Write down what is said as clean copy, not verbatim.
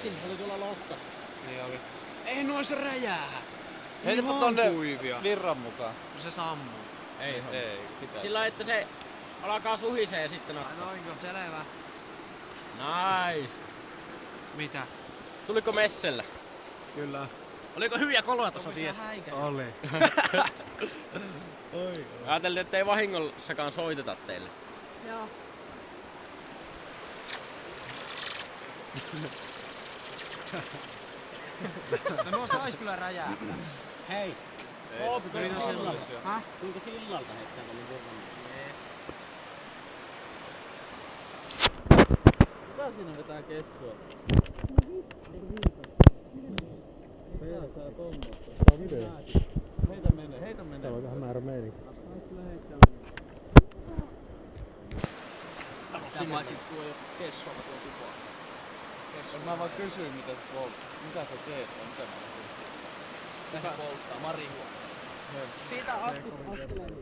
heitin, se oli tuolla loskassa. Niin oli. Ei noissa räjää. Heitäpä tonne virran mukaan. Se sammuu. Ei. Ei, pitää. Sillä että se alkaa suhisee ja sitten Ai noinko? Selvä. Nice. Mitä? Tuliko messellä? Kyllä. Oliko hyviä koloja tossa ties? Oli. Ajattelin, ettei vahingossakaan soiteta teille. Joo. No nuo sais kyllä räjäähtää. Hei! Tuliko sillalta? Häh? Tuliko sillalta heittää tuonne virran? Kuka siinä vetää kessua? Meillä saa tommasta. Tää on video. Heitä menee. Täällä on vähän määrä meininki. Sitä paitsi tuo jo kessua tuo tupoa. Mä vaan kysyin mitä sä teet vai mitä mä kysyin. Mitä polttaa? Marihuana. Siitä askeleen.